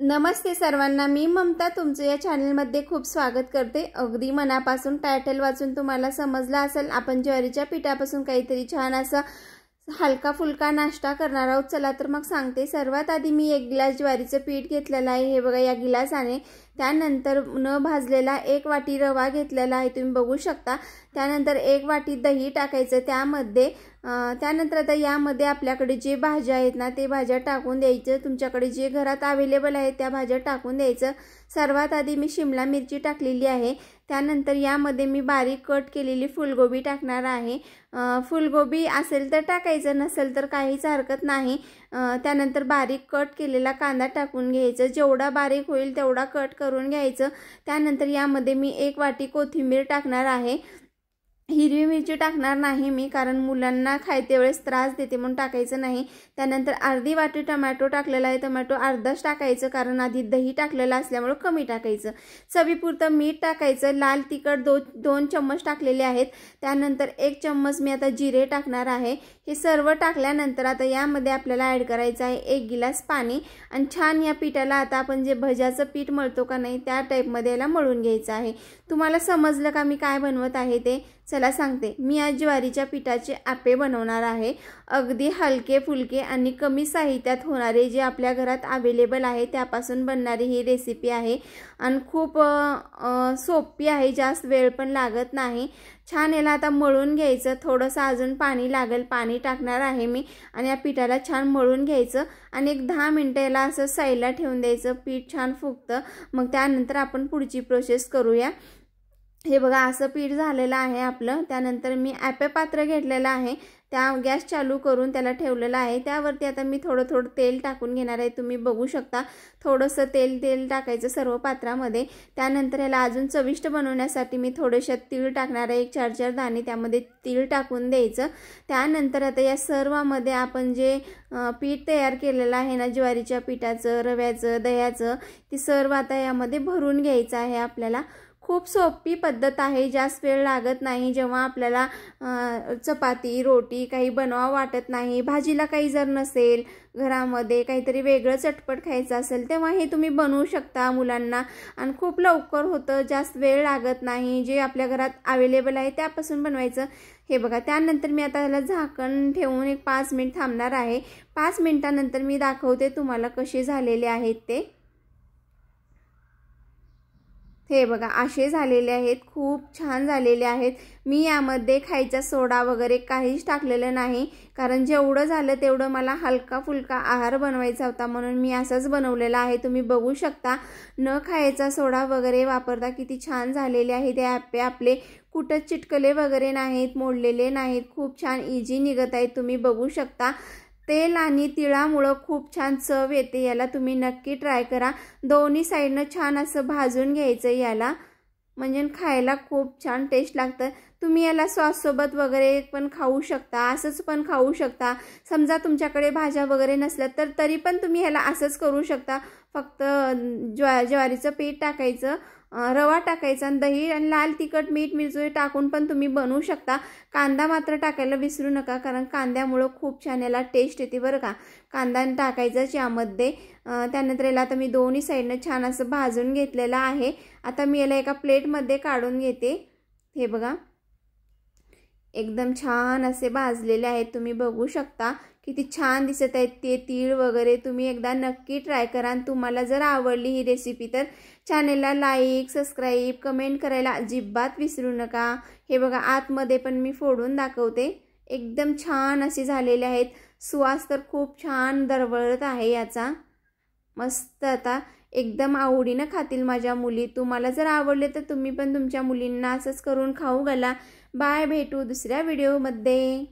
नमस्ते सर्वांना, मी ममता तुमचं या चॅनलमध्ये खूप स्वागत करते। अगदी मनापासून टायटल वाचून तुम्हाला समजलं असेल आपण ज्वारीच्या पिठापासून काहीतरी छान असं हलका फुलका नाश्ता करणार आहोत। चला तर मग सांगते। सर्वात आधी मी 1 ग्लास ज्वारीचं पीठ घेतलेलं आहे, हे बघा या गिलासाने। त्यानंतर न भाजलेला 1 वाटी रवा घेतलेला आहे, तुम्ही बघू शकता। त्यानंतर 1 वाटी दही टाकायचं त्यामध्ये। त्यानंतर आता यामध्ये आपल्याकडे जे भाज्या आहेत ना ते भाज्या टाकून द्यायचं। तुमच्याकडे जे घरात अवेलेबल आहे त्या भाज्या टाकून द्यायचं। सर्वात आधी मी शिमला मिरची टाकलेली आहे। त्यानंतर यामध्ये मी बारीक कट केलेली फुलगोबी टाकणार आहे। फुलगोबी असेल तर टाकायचं, नसेल तर काहीच हरकत नाही। त्यानंतर बारीक कट केलेला कांदा टाकून घ्यायचं, जेवढा बारीक होईल तेवढा कट करून घ्यायचं। त्यानंतर यामध्ये मी 1 वाटी कोथिंबीर टाकणार आहे। हिरवी मिरची टाकणार नाही मी, कारण मुलांना खायते वेळेस त्रास देते म्हणून टाकायचं नाही। त्यानंतर अर्धी वाटी टोमॅटो टाकलेला आहे, टोमॅटो अर्धाच टाकायचं कारण आधी दही टाकलेलं असल्यामुळे कमी टाकायचं। चवीपुरतं मीठ टाकायचं। लाल तिखट 2 चम्मच टाकलेले आहेत। त्यानंतर 1 चम्मच मी आता जिरे टाकणार आहे। हे सर्व टाकल्यानंतर आता यामध्ये आपल्याला ॲड करायचं आहे 1 गिलास पाणी आणि छान या पिठाला आता आपण जे भज्याचं पीठ मळतो का नाही त्या टाईपमध्ये याला मळून घ्यायचं आहे। तुम्हाला समजलं का मी काय बनवत आहे ते? चला सांगते। मी आज ज्वारीच्या पिठाचे आप्पे बनवणार आहे। अगदी हलके फुलके आणि कमी साहित्यात होणारे, जे आपल्या घरात अवेलेबल आहे त्यापासून बनणारी ही रेसिपी आहे आणि खूप सोपी आहे, जास्त वेळ पण लागत नाही। छान याला आता मळून घ्यायचं। थोडंसं अजून पाणी लागेल, पाणी टाकणार आहे मी आणि या पिठाला छान मळून घ्यायचं आणि एक 10 मिनिटं याला असं साईडला ठेवून द्यायचं। पीठ छान फुगतं, मग त्यानंतर आपण पुढची प्रोसेस करूया। हे बघा असं पीठ झालेलं आहे आपलं। त्यानंतर मी ॲपे पात्र घेतलेलं आहे, त्या गॅस चालू करून त्याला ठेवलेलं आहे। त्यावरती आता मी थोडं तेल टाकून घेणार आहे, तुम्ही बघू शकता। थोडंसं तेल टाकायचं सर्व पात्रामध्ये। त्यानंतर याला अजून चविष्ट बनवण्यासाठी मी थोडेसे तीळ टाकणार आहे, 1 4 दाणे त्यामध्ये तीळ टाकून द्यायचं। त्यानंतर आता या सर्वामध्ये आपण जे पीठ तयार केलेलं आहे ना ज्वारीच्या पिठाचं, रव्याचं, दह्याचं, ते सर्व आता यामध्ये भरून घ्यायचं आहे आपल्याला। खूप सोपी पद्धत आहे, जास्त वेळ लागत नाही। जेव्हा आपल्याला चपाती रोटी काही बनवा वाटत नाही, भाजीला काही जर नसेल घरामध्ये, काहीतरी वेगळं चटपट खायचं असेल, तेव्हा हे तुम्ही बनवू शकता मुलांना आणि खूप लवकर होतं, जास्त वेळ लागत नाही। जे आपल्या घरात अवेलेबल आहे त्यापासून बनवायचं। हे बघा त्यानंतर मी आता याला झाकण ठेवून एक 5 मिनिट थांबणार आहे। 5 मिनिटानंतर मी दाखवते तुम्हाला कसे झालेले आहेत ते। हे बघा असे झालेले आहेत, खूप छान झालेले आहेत। मी यामध्ये खायचा सोडा वगैरे काहीच टाकलेलं नाही, कारण जेवढं झालं तेवढं मला हलका फुलका आहार बनवायचा होता म्हणून मी असंच बनवलेलं आहे। तुम्ही बघू शकता न खायचा सोडा वगैरे वापरता किती छान झालेले आहेत हे ॲप्पे आपले। कुठं चिटकले वगैरे नाहीत, मोडलेले नाहीत, खूप छान इझी निघत आहेत, तुम्ही बघू शकता। तेल आणि तिळामुळे खूप छान चव येते याला, तुम्ही नक्की ट्राय करा। दोन्ही साईडनं छान असं भाजून घ्यायचं याला, म्हणजे खायला खूप छान टेस्ट लागतं। तुम्ही याला सॉस सोबत वगैरे पण खाऊ शकता, असंच पण खाऊ शकता। समजा तुमच्याकडे भाज्या वगैरे नसल्या तर तरी पण तुम्ही याला असंच करू शकता। फक्त ज्वारीचं पीठ टाकायचं, रवा टाकायचा आणि दही आणि लाल तिखट मीठ मिरची टाकून पण तुम्ही बनवू शकता। कांदा मात्र टाकायला विसरू नका, कारण कांद्यामुळे खूप छान याला टेस्ट येते बरं का। कांदा टाकायचाच यामध्ये। त्यानंतर याला आता मी दोन्ही साईडनं छान असं भाजून घेतलेलं आहे। आता मी याला एका प्लेटमध्ये काढून घेते। हे बघा एकदम छान असे भाजलेले आहेत, तुम्ही बघू शकता किती छान दिसत आहेत ते तीळ वगैरे। तुम्ही एकदा नक्की ट्राय करा आणि तुम्हाला जर आवडली ही रेसिपी तर चॅनलला लाईक, सबस्क्राईब, कमेंट करायला अजिबात विसरू नका। हे बघा आतमध्ये पण मी फोडून दाखवते, एकदम छान असे झालेले आहेत। सुवास तर खूप छान दरवळत आहे याचा, मस्त। आता एकदम आवडीनं खातील माझ्या मुली। तुम्हाला जर आवडले तर तुम्ही पण तुमच्या मुलींना असंच करून खाऊ घाला। बाय, भेटू दुसऱ्या व्हिडिओमध्ये।